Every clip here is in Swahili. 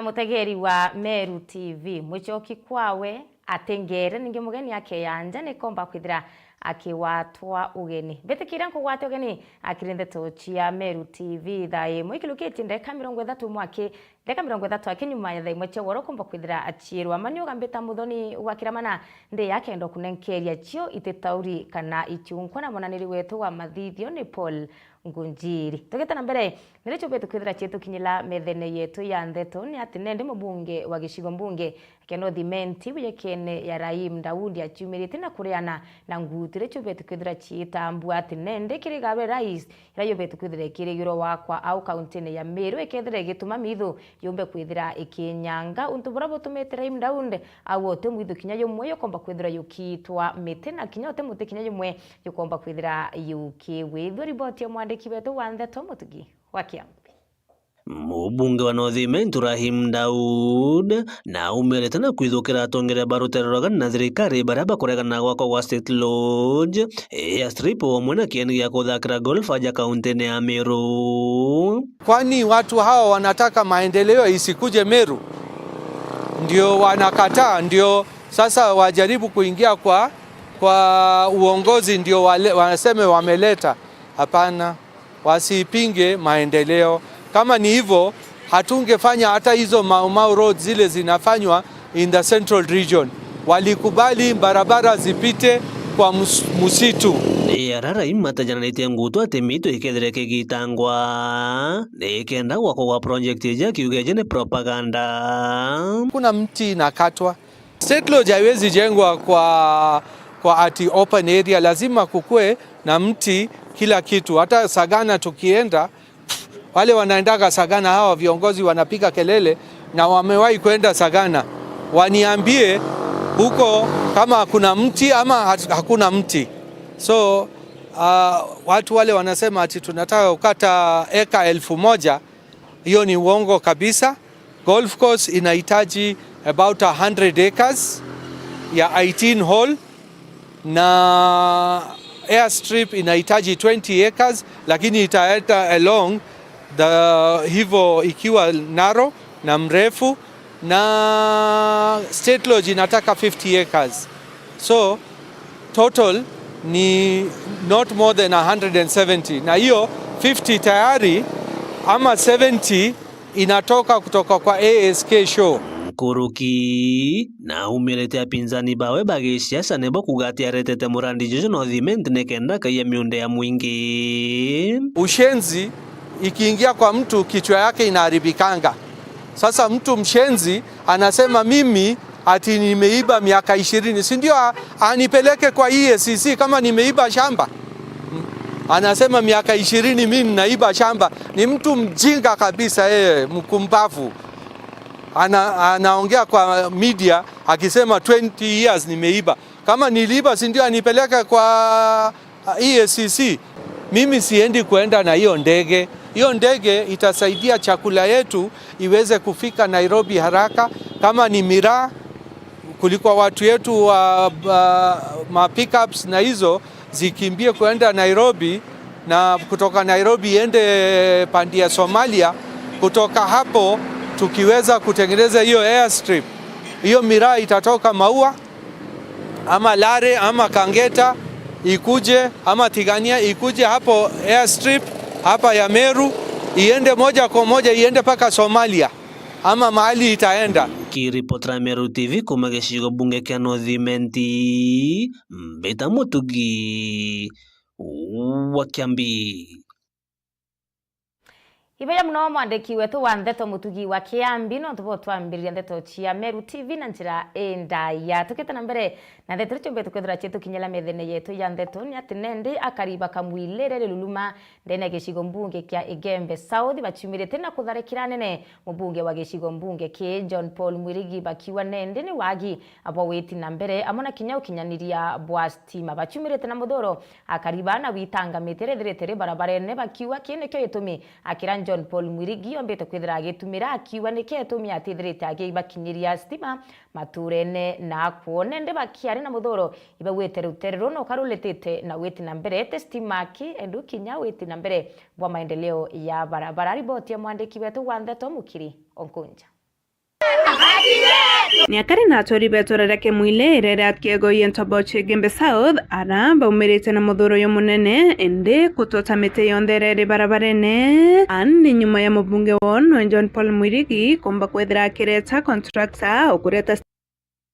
mutegeri wa Meru TV muchoki kwawe atengere ninge mugeni yake yanja ni komba kwithira akiwatwa ugeni betikira nkugwata ugeni akirinde tochia Meru TV thae mwikilukiti ndeka 30 mwake ndeka 30 akinyuma ya thaimwe cheworo komba kwithira achirwa mani ugambeta muthoni wakiramana ndi yake ndo kunenkeria chio itetauri kana ichunkwa na monaniri wetu wa mathithio ni Paul Ngunjiri tugeta mbere niricho betu kwithira chetu kinyila methene yetu ya ndeto ni ati nende mubunge wa gishigo mbunge keno thimenti wiyekene ya Raim Daudi achumirite na kuriana na ngutire cho betu kwithira chitambua ati nende kirigabe rais irayo betu kwithira kirigiro wakwa au kaunti ya Meru ekethire gituma mithu yombe kwithira ikinyanga untu bora botumete Raim Daudi awote mwithu kinya yomwe yokomba kwithira yukitwa mete na kinya ote muti kinya yomwe yokomba kwithira yukiwithwa riboti ya mwandiki wetu wa ndeto mutugi wa Kiambu. Mubunge wa North Raim Daudi na umerete na kwithukira atongere barutereraga na thirikari baraba kuregana gwako gwa State Lodge airstrip omwe na kieni gya kuthakira golf aja kaunti ya Meru. Kwani watu hao wanataka maendeleo isikuje Meru? Ndio wanakataa, ndio sasa wajaribu kuingia kwa uongozi, ndio wanaseme wameleta. Hapana, wasipinge maendeleo. Kama ni hivyo, hatungefanya hata hizo Mau roads zile zinafanywa in the central region. Walikubali barabara zipite kwa musitu. Raim atajananite ngutu ati mito ikethire kigitangwa nikenda gwako gwa project ija kiugeje ni propaganda. Kuna mti nakatwa. State Lodge haiwezi jengwa kwa ati open area, lazima kukue na mti kila kitu. Hata Sagana tukienda, wale wanaendaga Sagana hawa viongozi wanapiga kelele na wamewahi kwenda Sagana. Waniambie huko kama kuna mti ama hakuna mti. So watu wale wanasema ati tunataka kukata eka 1000, hiyo ni uongo kabisa. Golf course inahitaji about 100 acres ya 18 hole na airstrip inahitaji 20 acres, lakini itaenda along hivyo ikiwa narrow na mrefu, na State Lodge inataka 50 acres. So total ni not more than 170, na hiyo 50 tayari ama 70 inatoka kutoka kwa ASK show. Kuruki na umirete apinzani bawe bagisiasa nebo kugatia retete murandi jojo no thiment nekenda kaya miunde ya mwingi. Ushenzi ikiingia kwa mtu kichwa yake inaharibikanga. Sasa mtu mshenzi anasema mimi ati nimeiba miaka 20, si ndio anipeleke kwa EACC kama nimeiba shamba. Anasema miaka 20 mimi ninaiba shamba. Ni mtu mjinga kabisa mkumbavu. Anaongea kwa media akisema 20 years nimeiba. Kama niliiba si ndio anipeleke kwa EACC. Mimi siendi kuenda na hiyo ndege. Hiyo ndege itasaidia chakula yetu iweze kufika Nairobi haraka. Kama ni miraa kuliko watu yetu wa ma pickups na hizo zikimbie kuenda Nairobi, na kutoka Nairobi ende pande ya Somalia. Kutoka hapo tukiweza kutengeneza hiyo airstrip, hiyo miraa itatoka Maua ama Lare ama Kangeta ikuje ama Tigania ikuje hapo airstrip hapa ya Meru, iende moja kwa moja iende paka Somalia ama mahali itaenda. Kiripotra Meru TV kumageshigo bunge kia North Beta Mutugi wa Kiambi. Ibeya muno mwandiki wetu wa ndeto mutugi wa Kiambi no tubo twambiriria ndeto chia Meru TV na njira endaya tuketa na mbere na ndeto chombe tukwethira chetu kinyela methene yetu ya ndeto ni ati nende akariba kamwilere luluma ndene gishigo mbunge kia Igembe South bachumirite na kutharikira nene mubunge wa gishigo mbunge ki John Paul Mwirigi bakiwa nende ni wagi abo weti na mbere amona kinya ukinyaniria bwa stima bachumirite na muthoro akariba na witanga metere barabara ne bakiwa kine kyo yitumi akira John Paul Mwirigi ombete kwithira agitumira akiwa niketumia atithirite agibakinyiria stima maturene na kuonende bakiari na muthoro iba weteruterero no karuletete na weti na mbere te stima ki endu kinya weti na mbere bwa maendeleo ya barabara. Riboti ya mwandiki wetu wa ndeto Mukiri Onkunja. ni akari na atori betorereke mwile irere atkego yentoboche Gembe South ara baumirite na muthuro yo munene ende kutota mite yondherere barabarene ani nyuma ya mubunge wono John Paul Mwirigi komba kwethira kireta contractor ukureta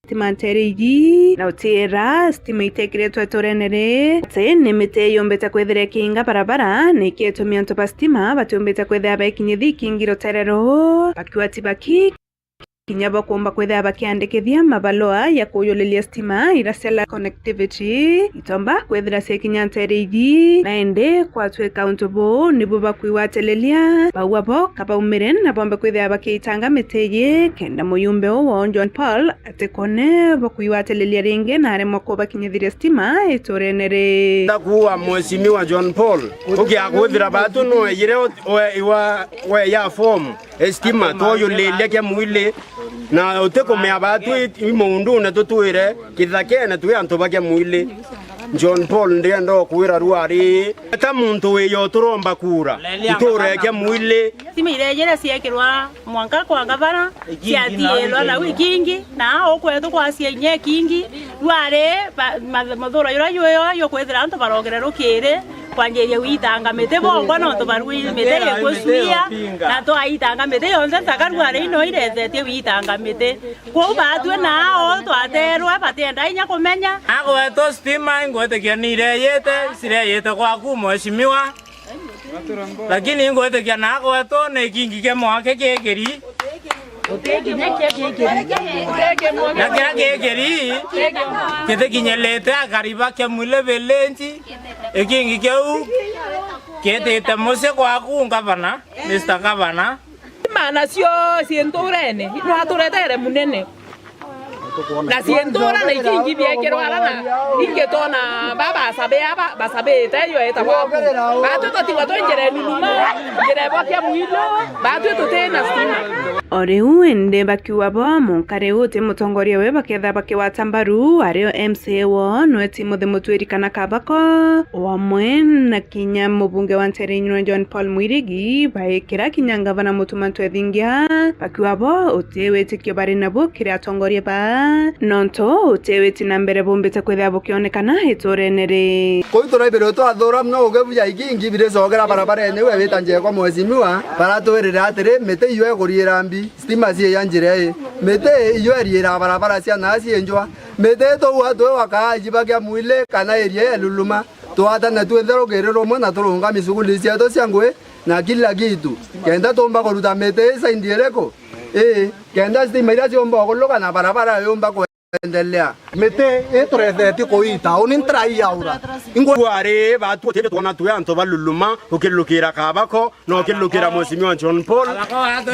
stima nterigi na utira stima itekiretwe torenere tene mite yombeta kwethira kinga barabara nikitumia ntopa stima batumbeta kwethira bekinyithi kingiro terero bakiwati baki kinyaba kuomba kwethira bakiandikithia mabaloa ya kuyulilia stima irasela connectivity itomba kwethira sekinya nterigi naende kwatwe accountable nibo bakwiwatelelia bawabo kabaumiren na bomba kwethira bakiitanga miteye kenda muyumbe wo John Paul atekone bakwiwatelelia ringe na aremo ko bakinyithira stima itorenere ndakuwa mheshimiwa John Paul ukiakwithira batu no yire wa ya form stima toyulilia kya mwile na utekomea batu imundu na tutuire kithakene tuwe antu bakya mwile John Paul ndiye ndo kuwira ruari ta muntu weyo turomba kura itureke mwile sima irejera siekirwa mwanka kwa gavana siatielwa na wikingi na okwetu kwa sienye kingi ruare mathuro yo kwethira antu barogerero kire kwanjeria witanga mete bongo no to barui mete yekosuia na to aitanga mete yonse takarware ino irezetie witanga mete ko batwe na o to aterwa batenda inya kumenya agweto stima ngote kianire yete sire yete kwa ku mheshimiwa lakini ngote kiana agweto ne kingi ke mwake kekeri Nakegeri kete kinyelete akariba ke mule belenji ekingi keu kete temose kwa kunga bana Mr. Gavana mana sio sientorene no atoretere munene na sientora na ikingi biekero alana ingetona baba basabe tayo eta kwa batu totiwa tonjere nuluma jere bakia mwilo batu totena stima Oreu ende bakiwabo munkare ute mutongoria we baketha bakiwatambaru ario MCA wo nweti muthe mutwirikana kabako wamwe na kinya mubunge wa Nterenywa John Paul Mwirigi baikira kinya ngavana mutumantu ethingia bakiwabo utewete kyo bari nabo kire atongoria ba nonto utewete na mbere bombete kwetha bukionekana itorenere koitora ibero to athora no ugebuya ikingi bire zogera barabara ene we bitanje kwa mheshimiwa baratwerera atire mete iwe guriera mbi stima cie yanjire mete iyo eriera barabara cia nasi enjwa mete to watwe wakaji bakya mwile kana erie luluma to ata na twethero gerero mona turunga misuguli cia to ciangwe na kila kitu kenda tomba koruta mete sa indiereko kenda stima ira ciomba koloka na barabara yomba kuendelea mete etoretheti kuita unintrai yaura ingware batu tete tona tuya anto baluluma ukilukira kabako no ukilukira mheshimiwa John Paul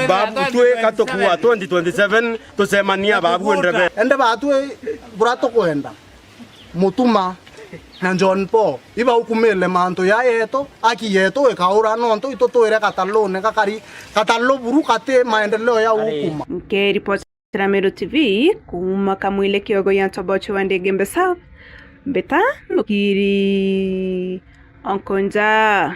babu twe katokuwa 2027 tusemania babu ndebe ende batu burato kwenda mutuma na John Paul iba ukumele manto ya yeto aki yeto ekaura nonto itotoere katalone kakari katalo buru kate maendeleo ya hukuma nke report Meru TV kuma kamwile kiogo ya Ntoboche wa Gembe South Beta Mukiri Onkonja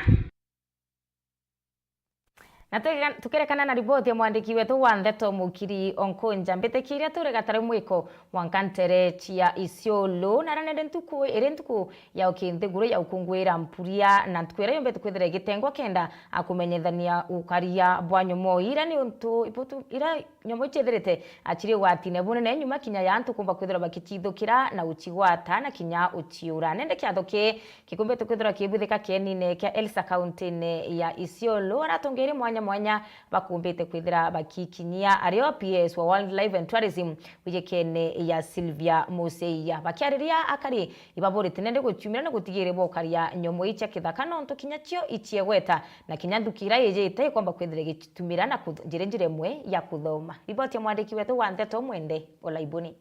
na tukerekana na riboti ya mwandiki wetu wa Ntheto Mukiri Onkonja mbetekiria turegatare mwiko wankantere chia Isiolo na ranende ntuku erentuku ya ukintheguro ya ukungwira mpuria na tukwera yombe tukwethera gitengwa kenda akumenyethania ukaria bwanyomo ira ni untu ipotu ira nyomo chetherete achire watine bunene nyuma kinya ya antu kumba kwethera bakitithukira na uchigwata na kinya uchiura nende kiathoke kikumbe tukwethera kibuthika kenine kia Elsa County ne ya Isiolo aratongere mwanya bakumbite kwithira bakikinyia ario PS wa Wildlife and Tourism wijekene ya Sylvia Museia bakiariria akari ibaborite nende guchumira na gutigire bokaria nyomo icha kithaka nonto kinyachio ichiegweta na kinyandukira yejete kwamba kwithira gitumira na kujirenjire mwe ya kuthoma riboti ya mwandiki wetu wa Ntheto Mwende Olaibuni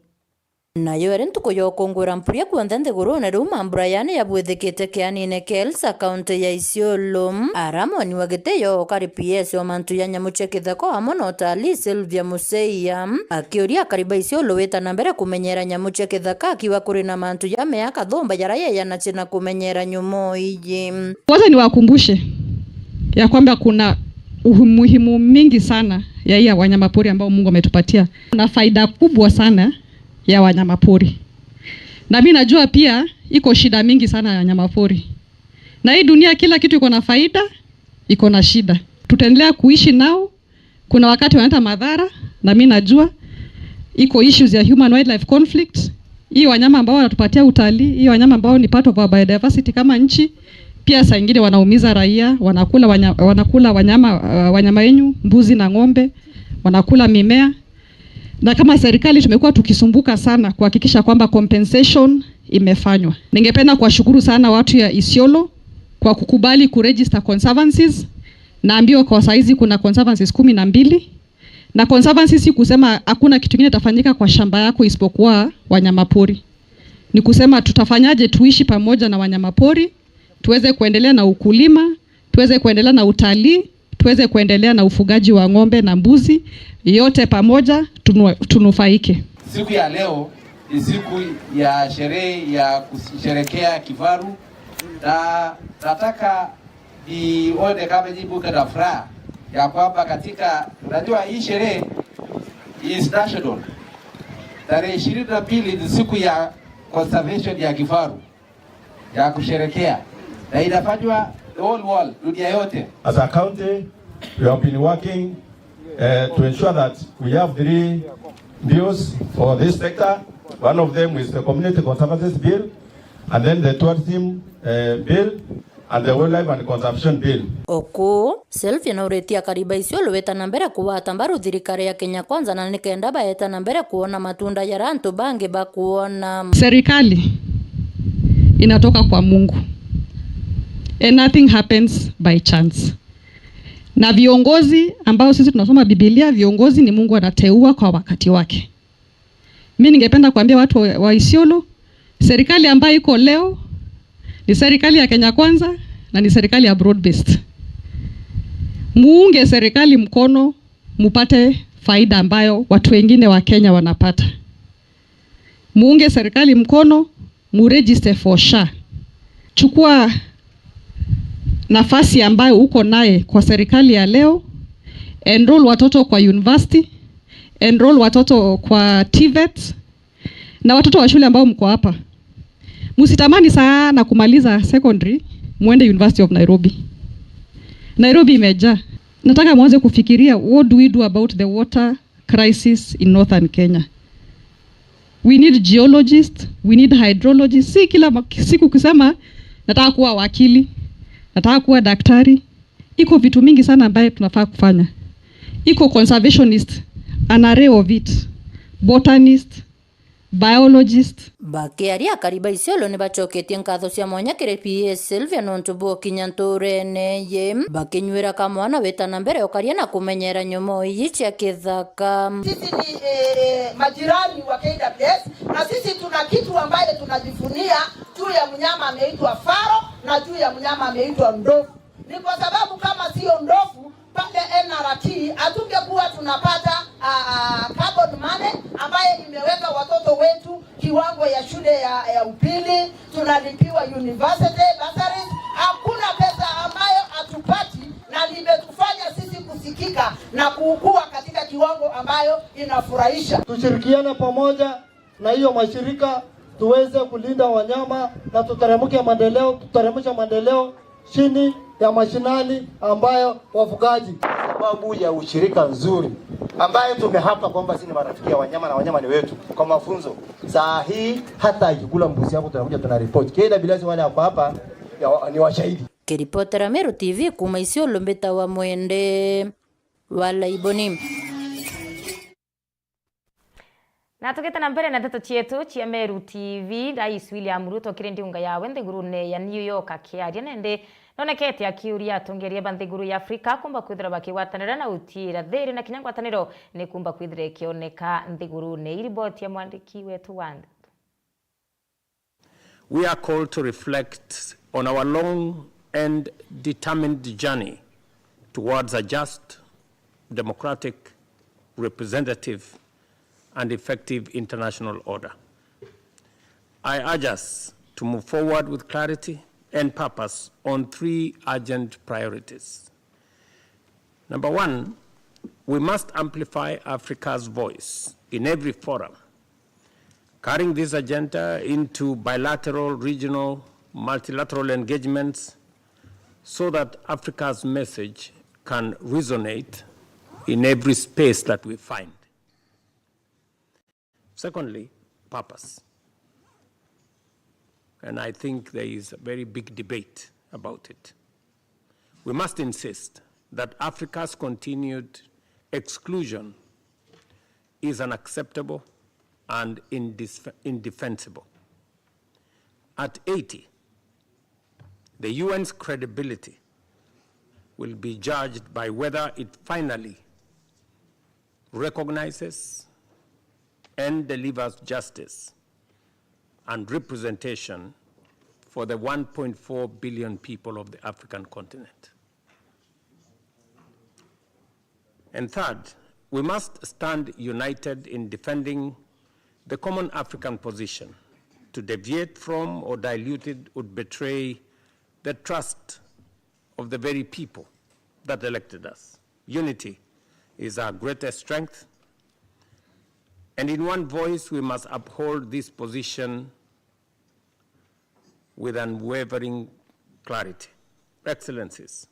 nayo eri ntuku yokungwira mpuria kuonthe nthiguru na riu mambura yani yabwithikite kianine kia Elsa County ya Isiolo aramoni wa giteyo kari PS wa mantu ya nyamu cia kithako hamwe na utalii Sylvia Museia akiuria akariba Isiolo wita na mbere kumenyera nyamu cia kithaka akiwa kuri na mantu ya meaka thomba jara yeye na china kumenyera nyumo iji. Kwanza niwakumbushe ya kwamba kuna umuhimu mingi sana ya wanyamapori ambao Mungu ametupatia. Kuna faida kubwa sana ya wanyamapori. Na mimi najua pia iko shida mingi sana ya wanyamapori. Na hii dunia kila kitu iko na faida, iko na shida. Tutaendelea kuishi nao. Kuna wakati wanaleta madhara, na mimi najua iko issues ya human wildlife conflict. Hii wanyama ambao wanatupatia utalii, hii wanyama ambao ni part of our biodiversity kama nchi, pia saa nyingine wanaumiza raia, wanakula wanyama wenyu, mbuzi na ng'ombe, wanakula mimea. Na kama serikali tumekuwa tukisumbuka sana kuhakikisha kwamba compensation imefanywa. Ningependa kuwashukuru sana watu ya Isiolo kwa kukubali kuregister conservancies. Naambiwa kwa saizi kuna conservancies 12. Na conservancies si kusema hakuna kitu kingine tafanyika kwa shamba yako isipokuwa wanyamapori. Ni kusema tutafanyaje tuishi pamoja na wanyamapori, tuweze kuendelea na ukulima, tuweze kuendelea na utalii, tuweze kuendelea na ufugaji wa ng'ombe na mbuzi, yote pamoja tunufaike. Siku ya leo ni siku ya sherehe ya kusherekea kifaru, na nataka nione kama jibu kana furaha ya kwamba katika, unajua hii sherehe is national. Tarehe 22 ni siku ya conservation ya kifaru ya kusherekea, na inafanywa the whole world, dunia yote. As a county, we have been working to ensure that we have 3 bills for this sector. One of them is the Community Conservancy Bill, and then the Tourism Bill, and the Wildlife and Conservation Bill. Oku Sylvia nauretia kariba Isiolo wetana mbere kuwata mbaru thirikari ya Kenya Kwanza, na nikenda baetana mbere kuona matunda ya rantu bange bakuona. Serikali inatoka kwa Mungu. And nothing happens by chance. Na viongozi ambao sisi tunasoma Biblia, viongozi ni Mungu anateua kwa wakati wake. Mimi ningependa kuambia watu wa Isiolo, serikali ambayo iko leo ni serikali ya Kenya Kwanza na ni serikali ya broad based. Muunge serikali mkono, mupate faida ambayo watu wengine wa Kenya wanapata. Muunge serikali mkono, muregister for SHA. Chukua nafasi ambayo uko naye kwa serikali ya leo, enroll watoto kwa university, enroll watoto kwa TVET, na watoto wa shule ambao mko hapa, msitamani sana kumaliza secondary muende University of Nairobi. Nairobi imejaa. Nataka muanze kufikiria, what do we do about the water crisis in northern Kenya? We need geologists, we need hydrologists. Si kila siku kusema nataka kuwa wakili, nataka kuwa daktari. Iko vitu mingi sana ambaye tunafaa kufanya. Iko conservationist, an array of it, botanist, biologist. Bakiaria kariba Isiolo ni bachoketie nkatho cia mwanya kire PS Sylvia nontubo kinyanturene ye bakinywira kamwana wetana mbere okaria na kumenyera nyomo iyi cia kithaka. Sisi ni majirani wa KWS, na sisi tuna kitu ambaye tunajifunia juu ya mnyama ameitwa faro na juu ya mnyama ameitwa ndovu. Ni kwa sababu kama sio ndovu pale NRT hatungekuwa tunapata carbon money ambaye imeweka watoto wetu kiwango ya shule ya upili, tunalipiwa university bursaries. Hakuna pesa ambayo hatupati, na limetufanya sisi kusikika na kukua katika kiwango ambayo inafurahisha. Tushirikiane pamoja na hiyo mashirika tuweze kulinda wanyama na tuteremsha maendeleo chini ya mashinani ambayo wafugaji. Sababu ya ushirika nzuri ambaye tumehapa kwamba sisi ni marafiki ya wanyama na wanyama ni wetu. Kwa mafunzo saa hii hata ikikula mbuzi yako tunakuja tunaripoti. Kila bilasi wale hapa ni washahidi. Kiripotera Meru TV kuma Isiolo mbeta wa mwende wala iboni. Na tuketana mbere na ndeto cietu cia Meru TV. Rais William Ruto kirendi unga yawe nthigurune ya New York akiaria nende nonekete akiuria atongeria banthiguru ya Afrika kumba kwithira bakiwatanira na utira thiri na kinyangwataniro ni kumba kwithira kioneka nthigurune. Iriboti ya mwandiki wetu Wanda. We are called to reflect on our long and determined journey towards a just, democratic, representative, and effective international order. I urge us to move forward with clarity and purpose on 3 urgent priorities: Number one, we must amplify Africa's voice in every forum, carrying this agenda into bilateral, regional, multilateral engagements so that Africa's message can resonate in every space that we find. Secondly, purpose. And I think there is a very big debate about it. We must insist that Africa's continued exclusion is unacceptable and indefensible. At 80, the UN's credibility will be judged by whether it finally recognizes and delivers justice and representation for the 1.4 billion people of the African continent. And third, we must stand united in defending the common African position. To deviate from or dilute it would betray the trust of the very people that elected us. Unity is our greatest strength, and in one voice we must uphold this position with unwavering clarity. Excellencies,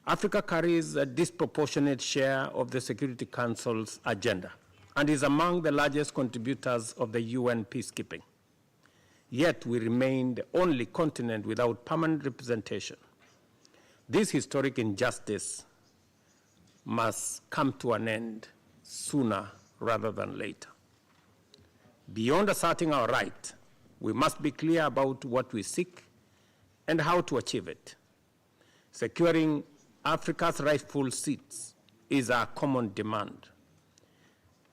Africa carries a disproportionate share of the Security Council's agenda and is among the largest contributors of the UN peacekeeping. Yet we remain the only continent without permanent representation. This historic injustice must come to an end sooner rather than later. Beyond asserting our right, we must be clear about what we seek and how to achieve it. Securing Africa's rightful seats is our common demand.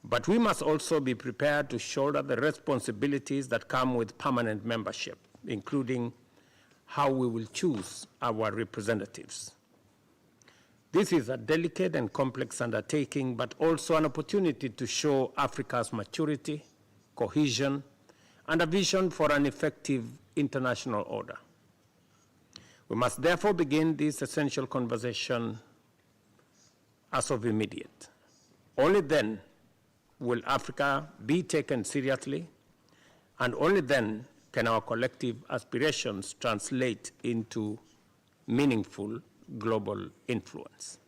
But we must also be prepared to shoulder the responsibilities that come with permanent membership, including how we will choose our representatives. This is a delicate and complex undertaking, but also an opportunity to show Africa's maturity, cohesion, and a vision for an effective international order. We must therefore begin this essential conversation as of immediate. Only then will Africa be taken seriously, and only then can our collective aspirations translate into meaningful global influence.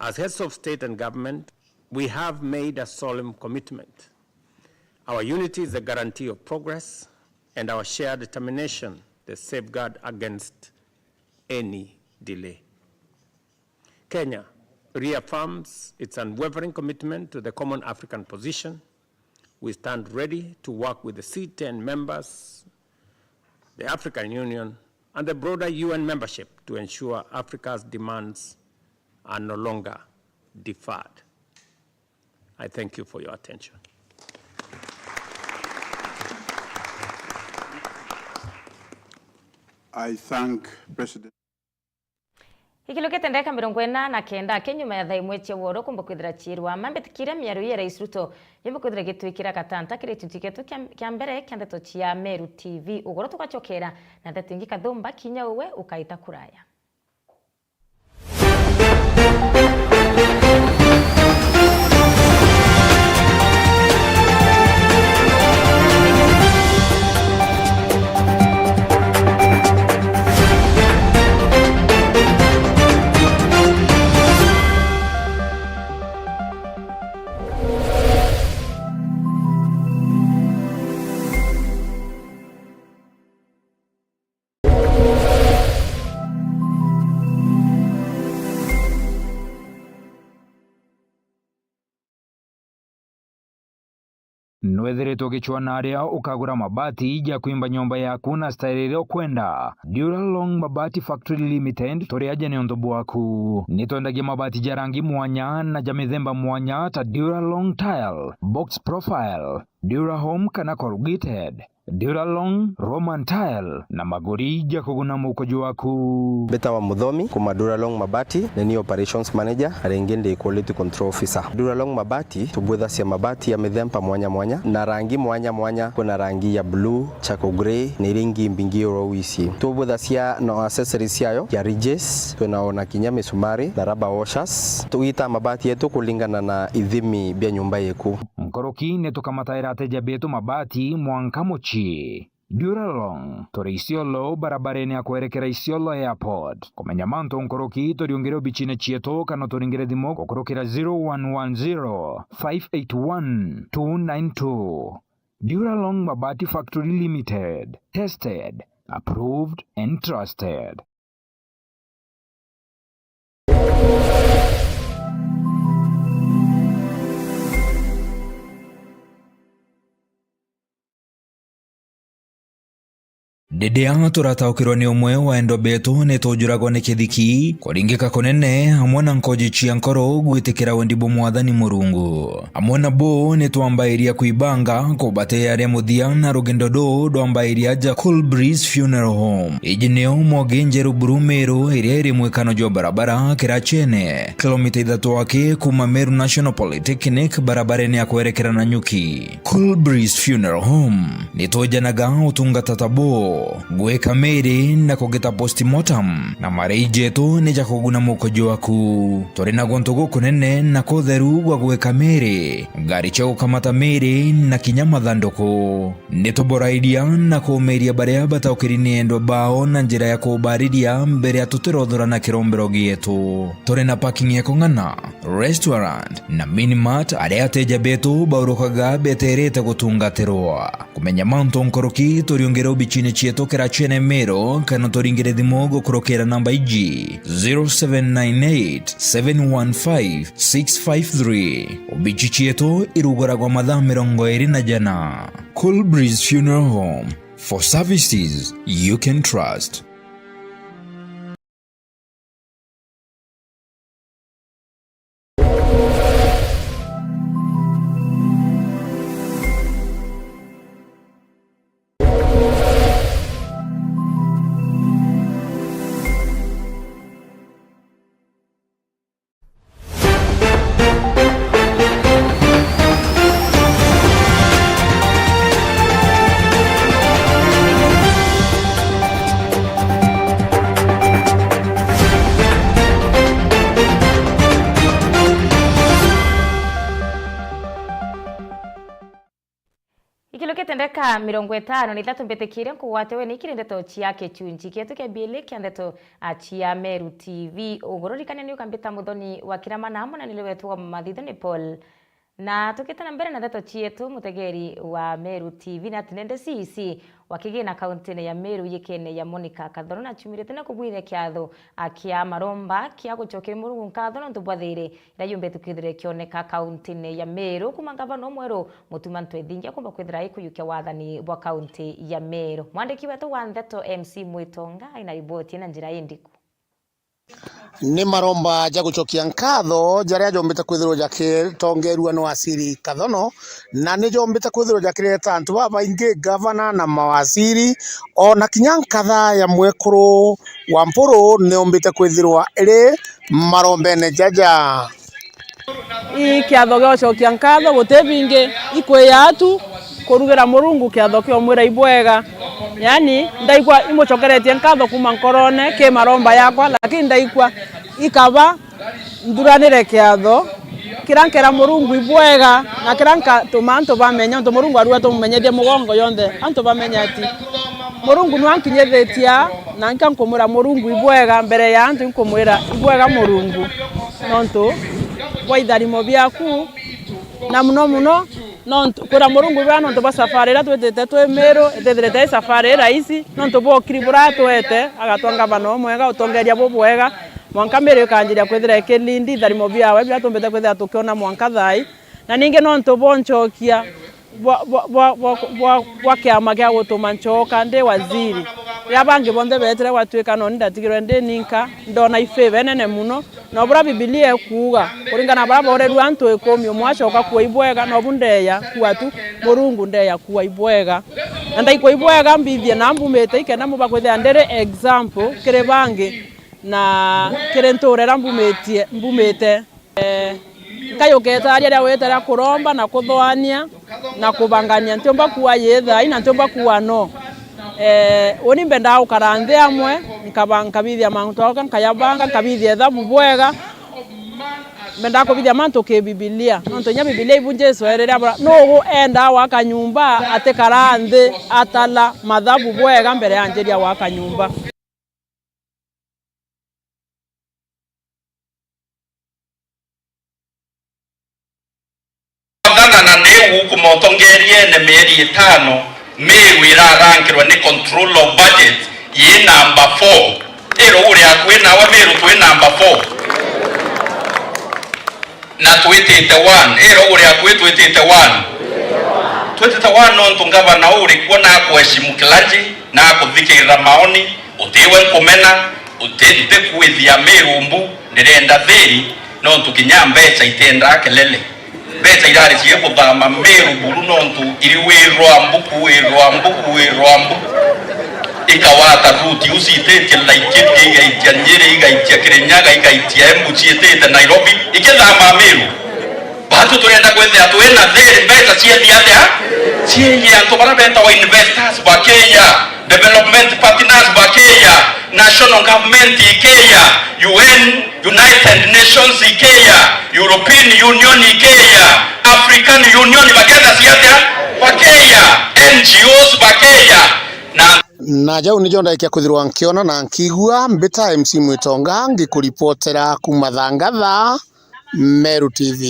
As heads of state and government, we have made a solemn commitment. Our unity is the guarantee of progress, and our shared determination the safeguard against any delay. Kenya reaffirms its unwavering commitment to the common African position. We stand ready to work with the C10 members, the African Union, and the broader UN membership to ensure Africa's demands are no longer deferred. I thank you for your attention. I thank President. Ikilokete ndeka 49 kenyuma ya thaimwe cia woro kumba kwithira chirwa mambetikire miaru ya Rais Ruto yumba kwithira gitwikira katanta kire tutiketu kya mbere kya ndeto cia Meru TV ugoro tukachokera na ndeto ingi kathumba kinya uwe ukaita kuraya. Nwethiritwo gichwana aria ukagura mabati ija kuimba nyumba yaku na style ile kwenda. Duralong Mabati Factory Limited turi aje ni ondobu waku. Nitwendagia mabati ja rangi mwanya na ja mithemba mwanya ta Duralong Tile, Box Profile, Durahome kana corrugated, Duralong, Roman Tile na Magorija kuguna mukojo waku. Beta wa Muthomi kuma Duralong Mabati ni operations manager arengende quality control officer. Duralong Mabati tubwetha cia mabati ya mithemba mwanya mwanya na rangi mwanya mwanya. Kuna rangi ya blue, charcoal grey na rangi mbingi rowisi. Tubwetha cia no accessories yayo ya ridges, tunaona kinya misumari na rubber washers. Tuita mabati yetu kulingana na ithimi bya nyumba yeku. Mkoroki netukamataira ateja betu mabati Mwanka Mochi. Duralong tori Isiolo barabareni ya kuerekera Isiolo Airport. Kumenya manto Mkoroki toriongere obichine chieto kano toringere dimo kukurukira 0110 581 292. Duralong Mabati Factory Limited. Tested, approved and trusted. Dedea turataukirwa ni umwe wa endo betu netujuragwa ni kithiki kuringika kunene hamwe na nkoji cia nkoro gwitikira wendibo mwathani Murungu. Hamwe na bo nitwambairia kuibanga kubate yaria muthia na rugendo ndwambairia ja Cool Breeze Funeral Home. Iji nio Mogenjeru Burumeru iria iri mwikano jo barabara Kirachene kilomita 3 wake kuma Meru National Polytechnic barabareni ya kuerekera na Nyuki. Cool Breeze Funeral Home nitujanaga utungata tabo gweka meri na kugeta postmortem na mareijetu ni jakuguna mukojo waku. Tori na gontogo kunene na kotheru gwa gweka meri gari cha gukamata meri na kinyama thandoko nituboraidia na kumeria baria bataukirini endo bao na njira ya kubaridia mbere ya tutirothora na kirombero gietu. Tori na parking ya kongana, restaurant na minimart aria ateja betu baurukaga beterete gutungatirwa. Kumenya manto Nkoroki toriongera obichine chieto Kirachene Meru kana toringere thimo gukurukira namba iji 0798 715 653. Obichi chieto irugoragwa mathaa 24 Cool Breeze Funeral Home, for services you can trust. Ndeka 50 ni thatu mbetekire kuwatewe ni kirendeto chia kechunji kietu ke bile kiandeto chia Meru TV ugororikane ni ukambita muthoni wa kirama na amona niliwetu wa mathitho ni Paul na tukitana mbere na ndeto chietu mutegeri wa Meru TV na tunende sisi wakigina kaunti ya Meru yikene ya Monica Kadhoro na chumirete na kubwire kiatho akia maromba kia gucoke Murungu nkatho no tubwathire rayumbe tukithire kioneka kaunti ya Meru kumangava no mwero mutuma ntwethingia kumba kwithira ikuyukia wathani wa kaunti ya Meru. Mwandiki wetu wa ndeto MC Mwitonga ina riboti na njira indiku ni maromba ja gucokia nkatho jaria jombete kwithirwo jakitongerua no asiri Kathono na ni jombete kwithirwo jakireta antu babaingi governor na mawaziri ona kinya nkatha ya mwekuru wa Mpuru ni ombete kwithirwa iri marombene jaja kiatho gya gucokia nkatho gutebinge ikweya atu kurugira Murungu kiatho kio mwira ibwega yani ndaikwa imucokeretie nkatho kuma nkorone ke maromba yakwa lakini ndaikwa ikaba nduranire kiatho kirankera Murungu ibwega na kiranka tumanto bamenya nto Murungu arua tumumenyethie mugongo yonthe anto bamenya ati Murungu nwankinyethetia na nkankumura Murungu ibwega mbere ya antu nkumwira ibwega Murungu nonto waitharimo biaku na muno nonto kura Murungu bwa nonto ba safari ra twetete twe Meru etethirete safari raisi nonto bo kiribura twete agatwanga bano mwega utongeria bo bwega Mwanka Meru kanjiria kwethira kelindi tharimo biawe bia tumbete kwethira tukiona Mwanka thai na ninge nonto bonchokia bwa kiama kia gutuma nchoka ndi waziri ya bangi bonde betere watwika no ndatigirwe ndi ninka ndona ifeve nene muno no bura Biblia kuuga kuringana bara bore rwantu ekomyo mwacoka kuwa ibwega no bundeya kuatu Murungu ndeya kuwa ibwega anda ikoibwega mbithie na mbumete ikena mubakwithia ndere example kire bangi na kire nturera mbumete kayoketa aria wetera kuromba na kuthwania na kubangania ntiomba kuwa yetha ina ntiomba kuwa no oni mbenda ukaranthi amwe nkabithia mantu aka nkayabanga nkabithia thabu bwega mbenda kubithia mantu ke Biblia nonto nya Biblia ibunje soereria no enda waka nyumba atekaranthi atala mathabu bwega mbere yanjeria waka nyumba. na neu kumotongerie ne mieri 5 Meru irarangirwa ni control of budget yi number 4 ero uri akwina wa Meru twi number 4 na twitite 1 ero uri akwi twitite 1 no ntungava na uri kuona kuheshimu kilaji na kuthikirira maoni utiwe nkumena utente kuithia Meru mbu ndirenda thiri no tukinya mbeca itenda kelele beta irari cie kuthama Meru buru nontu iriwirwa mbuku ikawata ruti usitetie Laikipia igaitia Nyeri igaitia Kirinyaga igaitia Embu cietete Nairobi ikithama Meru batu turenda kwethia twina thiri mbeca ciethiathia cieye antu bara beta wa investors bakeya development partners bakeya national government ikeya UN United Nations ikeya European Union ikeya African Union bagenda ciathia bakeya NGOs bakeya na jau nijo ndaikia kuthirwa nkiona na nkigua mbita MC Mwitonga ngikuripotera kuma Thangatha Meru TV.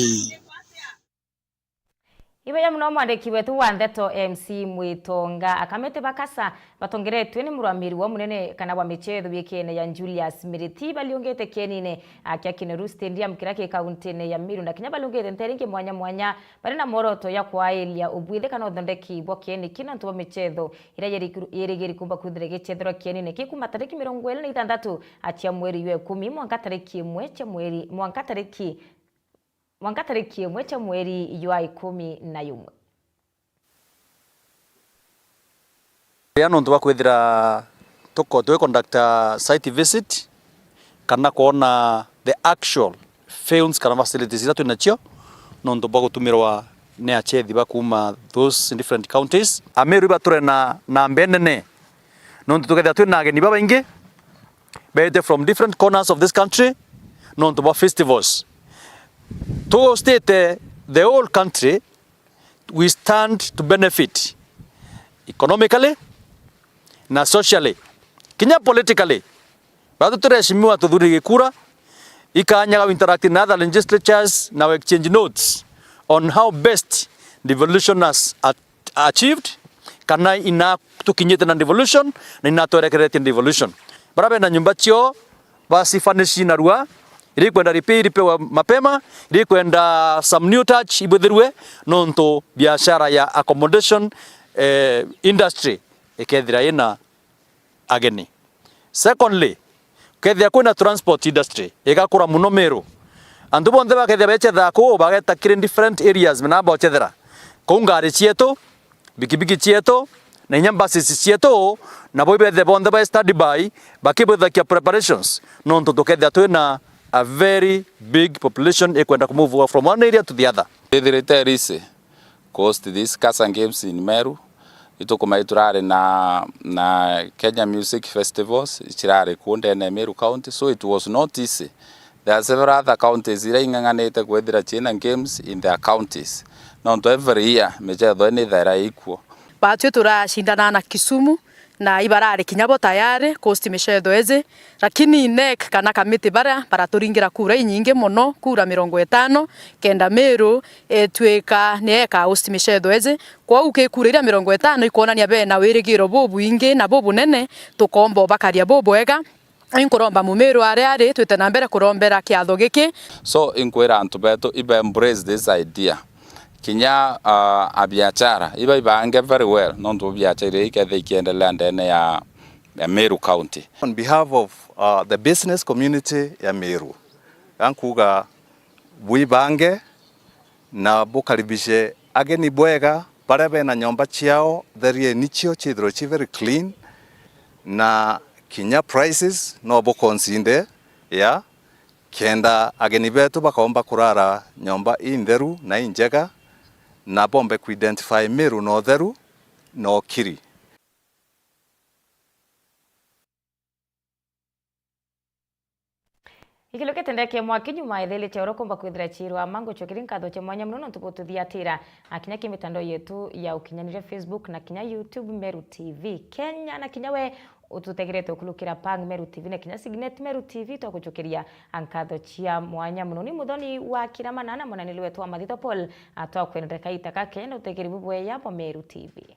Iwe ya mno mwandiki wetu wa Ndeto MC Mwitonga akamete bakasa batongeretwe ni muramiri wa munene kana wa michetho bikene ya Julius Miriti baliongete kenine akia kineru stadium kirake kaunti ya Meru na kinya baliongete nteringe mwanya bari na moroto ya kwaelia ubwithe kana uthondeki bwa kene kino ntu wa michetho ira yerigeri kumba kuthirege chethro kenine kikuma tariki 26 atia mweri wa 10 mwaka tariki 1 Mwangatariki mwecha mweri yua 11. Nontu bakwithira twe conduct site visit kana kuona the actual fields kana facilities ira twinacio nontu bagutumirwa ne achethi bakuma those different counties Ameru bature na mbenene nontu tukethia twina ageni babaingi bete from different corners of this country nontu ba festivals to state the whole country we stand to benefit economically na socially kinya politically bado tureshimiwa tudhuri gikura ikanyaga interact na other legislatures na exchange notes on how best devolution has achieved kana ina tukinyete na devolution na ina torekerete devolution barabe na nyumba chio basi fanishi na rua ili kwenda ripewa mapema ili kwenda some new touch ibudhirwe nonto biashara ya accommodation industry ikethira ina ageni. Secondly, kethia kuna transport industry igakura muno Meru andu bonthe bakethia bechetha ku bageta kire different areas menaba ochethera kungari chieto bikibiki chieto na nyambasi chieto na boibethe bonthe ba study by bakibetha preparations nonto tukethia twina a very big population ekwenda to move from one area to the other. Thirite rise coast this Kasan Games in Meru itokoma iturare na Kenya Music Festivals ichirare kunde na Meru County, so it was not easy. There are several other counties ira inganganete kwethira china games in their counties. Not every year mechetho ni thera equal. Batwe turashindana na Kisumu na ibarare kinyabo tayari coast mechetho eze lakini nek kana kamiti bara turingira kura inyinge muno kura 50 kenda Meru etweka neka coast mechetho eze kwa uke kura ira 50 ikonania bena wirigiro bobu inge na bobu nene tukombo bakaria bobu ega inkoromba mu Meru are twete na mbere kurombera kiatho giki. So inkwera antu beto ibe embrace this idea kinya abiachara iba ibange very well nonto biachara ikethe ikiendelea ndene ya Meru County. On behalf of the business community ya Meru yankuga buibange na bukaribishe ageni bwega baria bena nyomba ciao therie nicio chithiro chi very clean na kinya prices no bokonsinde ya kenda ageni betu bakomba kurara nyomba intheru na injega na bombe ku identify meru no theru no kiri. Ikilo ketendeke mwaki nyuma ethele chauro komba kwithira chirwa mango chokiri nkatho che mwanya muno tupotuthiatira akinya kimitandao yetu ya ukinyanire Facebook na kinya YouTube Meru TV Kenya na kinya we ututegerete kulukira pang Meru TV na kinya Signet Meru TV twakuchokeria ankatho chia mwanya muno ni muthoni wa kiramanana monanili wetu wa Mathito Paul atwa kwendereka itaka Kenya utegeri bubwe yapo Meru TV.